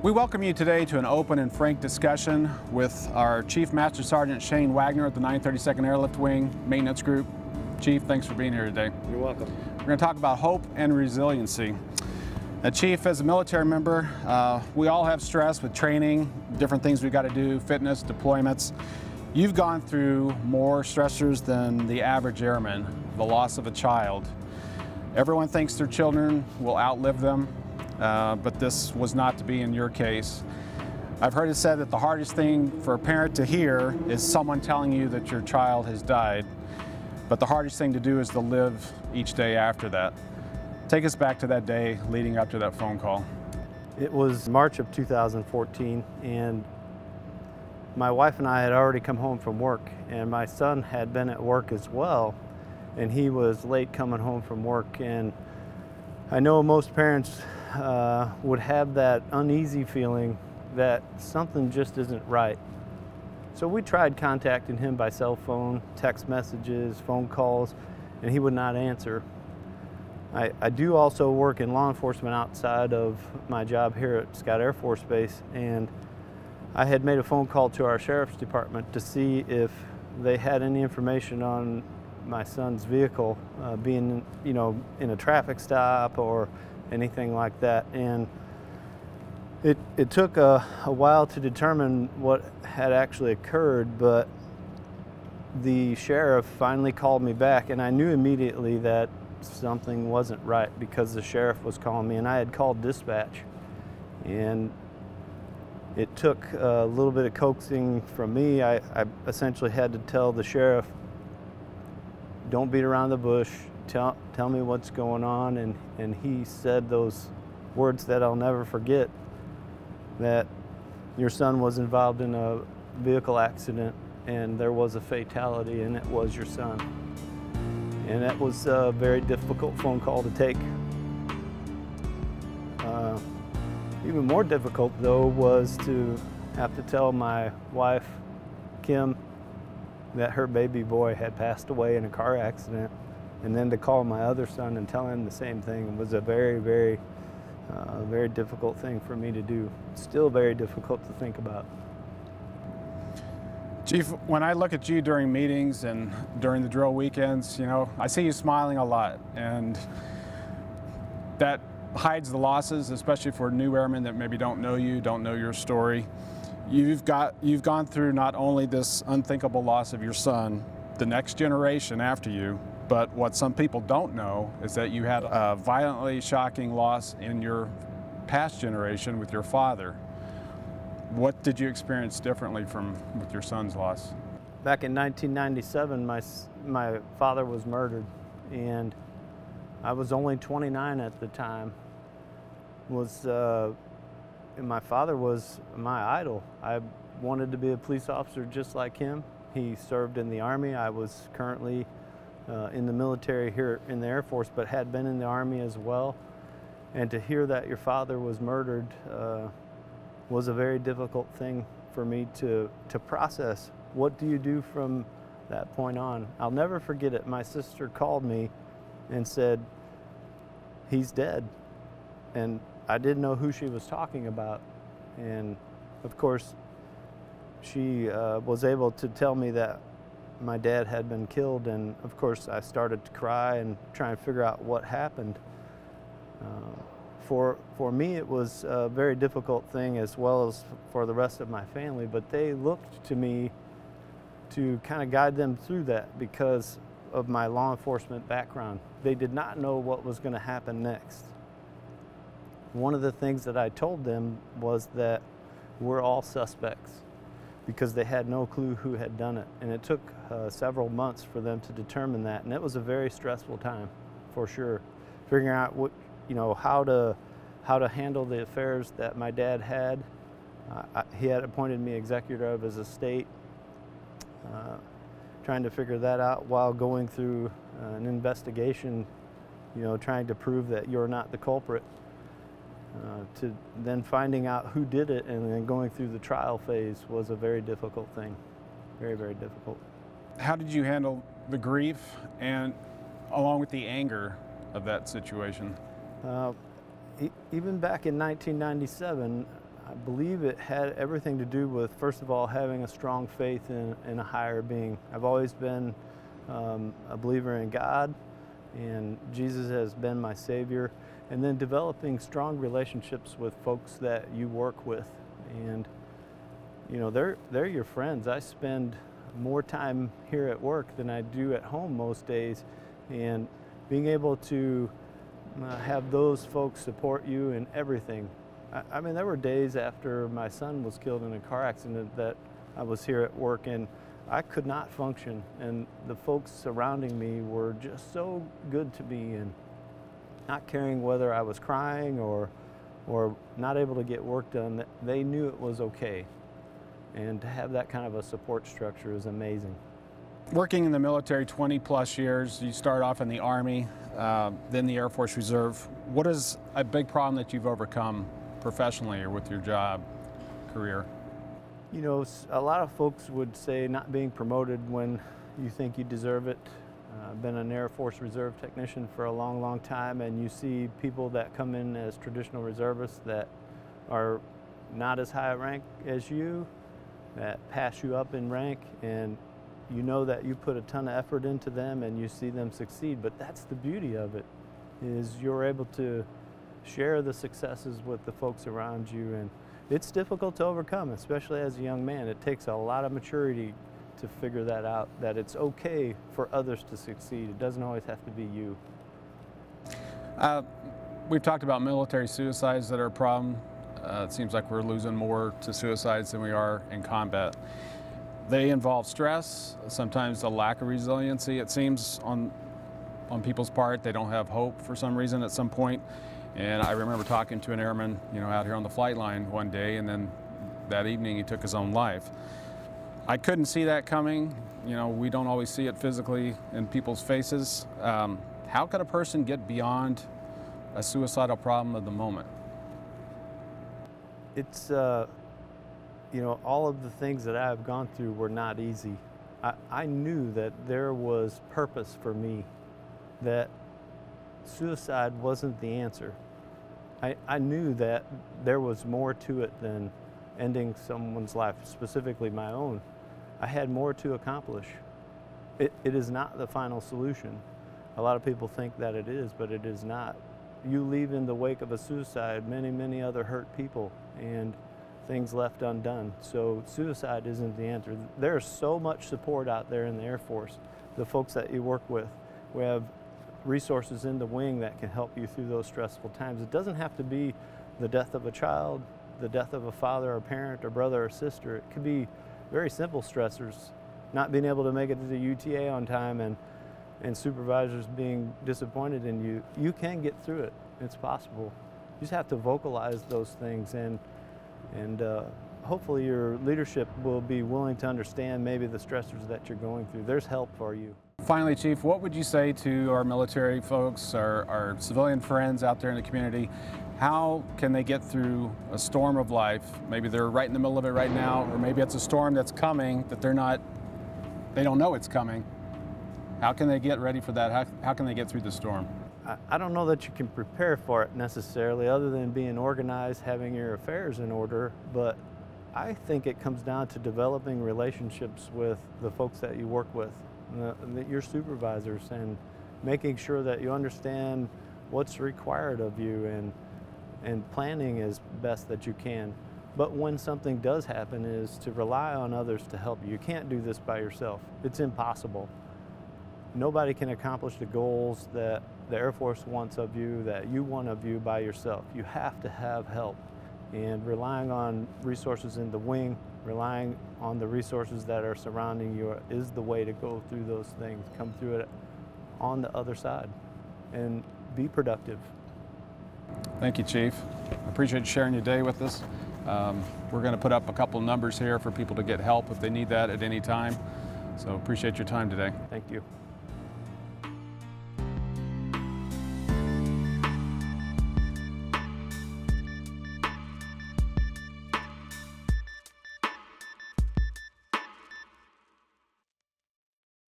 We welcome you today to an open and frank discussion with our Chief Master Sgt. Chief Wagner at the 932nd Airlift Wing Maintenance Group. Chief, thanks for being here today. You're welcome. We're going to talk about hope and resiliency. Chief, as a military member, we all have stress with training, different things we've got to do, fitness, deployments. You've gone through more stressors than the average airman, the loss of a child. Everyone thinks their children will outlive them. But this was not to be in your case. I've heard it said that the hardest thing for a parent to hear is someone telling you that your child has died, but the hardest thing to do is to live each day after that. Take us back to that day leading up to that phone call. It was March of 2014, and my wife and I had already come home from work, and my son had been at work as well, and he was late coming home from work. And I know most parents would have that uneasy feeling that something just isn't right. So we tried contacting him by cell phone, text messages, phone calls, and he would not answer. I do also work in law enforcement outside of my job here at Scott Air Force Base, and I had made a phone call to our sheriff's department to see if they had any information on my son's vehicle being, in a traffic stop or anything like that. And it took a while to determine what had actually occurred, but the sheriff finally called me back, and I knew immediately that something wasn't right because the sheriff was calling me, and I had called dispatch. And it took a little bit of coaxing from me. I essentially had to tell the sheriff, don't beat around the bush, tell me what's going on. And he said those words that I'll never forget, that your son was involved in a vehicle accident and there was a fatality, and it was your son. And that was a very difficult phone call to take. Even more difficult, though, was to have to tell my wife, Kim, that her baby boy had passed away in a car accident, and then to call my other son and tell him the same thing was a very, very, very difficult thing for me to do. Still very difficult to think about. Chief, when I look at you during meetings and during the drill weekends, I see you smiling a lot, and that hides the losses, especially for new airmen that maybe don't know you, don't know your story. You've gone through not only this unthinkable loss of your son, the next generation after you, but what some people don't know is that you had a violently shocking loss in your past generation with your father. What did you experience differently with your son's loss? Back in 1997, my father was murdered, and I was only 29 at the time. My father was my idol. I wanted to be a police officer just like him. He served in the Army. I was currently in the military here in the Air Force, but had been in the Army as well. And to hear that your father was murdered was a very difficult thing for me to process. What do you do from that point on? I'll never forget it. My sister called me and said, he's dead. And I didn't know who she was talking about. And of course, she was able to tell me that my dad had been killed, and of course I started to cry and try and figure out what happened. For me, it was a very difficult thing, as well as for the rest of my family, but they looked to me to kind of guide them through that because of my law enforcement background. They did not know what was going to happen next. One of the things that I told them was that we're all suspects, because they had no clue who had done it. And it took several months for them to determine that. And it was a very stressful time, for sure. Figuring out how to handle the affairs that my dad had. He had appointed me executor of his estate. Trying to figure that out while going through an investigation, trying to prove that you're not the culprit. To then finding out who did it and then going through the trial phase was a very difficult thing. Very, very difficult. How did you handle the grief and along with the anger of that situation? Even back in 1997, I believe it had everything to do with, first of all, having a strong faith in a higher being. I've always been a believer in God, and Jesus has been my Savior. And then developing strong relationships with folks that you work with. And you know, they're your friends. I spend more time here at work than I do at home most days, and being able to have those folks support you in everything. I mean, there were days after my son was killed in a car accident that I was here at work and I could not function, and the folks surrounding me were just so good to me, and not caring whether I was crying or not able to get work done, they knew it was okay. And to have that kind of a support structure is amazing. Working in the military 20+ years, you start off in the Army, then the Air Force Reserve. What is a big problem that you've overcome professionally or with your job, career? You know, a lot of folks would say not being promoted when you think you deserve it. I've been an Air Force Reserve technician for a long, long time, and you see people that come in as traditional reservists that are not as high a rank as you, that pass you up in rank, and you know that you put a ton of effort into them and you see them succeed. But that's the beauty of it, is you're able to share the successes with the folks around you, and it's difficult to overcome, especially as a young man. It takes a lot of maturity to figure that out, that it's okay for others to succeed. It doesn't always have to be you. We've talked about military suicides that are a problem. It seems like we're losing more to suicides than we are in combat. They involve stress, sometimes a lack of resiliency, it seems, on people's part. They don't have hope for some reason at some point. And I remember talking to an airman, you know, out here on the flight line one day, and then that evening he took his own life. I couldn't see that coming. You know, we don't always see it physically in people's faces. How could a person get beyond a suicidal problem of the moment? It's, you know, all of the things that I've gone through were not easy. I knew that there was purpose for me, that suicide wasn't the answer. I knew that there was more to it than ending someone's life, specifically my own. I had more to accomplish. It is not the final solution. A lot of people think that it is, but it is not. You leave in the wake of a suicide many, many other hurt people and things left undone. So suicide isn't the answer. There's so much support out there in the Air Force, the folks that you work with. We have resources in the wing that can help you through those stressful times. It doesn't have to be the death of a child, the death of a father or parent or brother or sister. It could be very simple stressors, not being able to make it to the UTA on time and supervisors being disappointed in you. You can get through it. It's possible. You just have to vocalize those things, and hopefully your leadership will be willing to understand maybe the stressors that you're going through. There's help for you. Finally, Chief, what would you say to our military folks, our civilian friends out there in the community? How can they get through a storm of life? Maybe they're right in the middle of it right now, or maybe it's a storm that's coming that they don't know it's coming. How can they get ready for that? How can they get through the storm? I don't know that you can prepare for it necessarily, other than being organized, having your affairs in order, but I think it comes down to developing relationships with the folks that you work with, your supervisors, and making sure that you understand what's required of you, and planning as best that you can. But when something does happen, is to rely on others to help you. You can't do this by yourself. It's impossible. Nobody can accomplish the goals that the Air Force wants of you, that you want of you, by yourself. You have to have help. And relying on resources in the wing, relying on the resources that are surrounding you is the way to go through those things, come through it on the other side, and be productive. Thank you, Chief. I appreciate you sharing your day with us. We're going to put up a couple numbers here for people to get help if they need that at any time. So appreciate your time today. Thank you.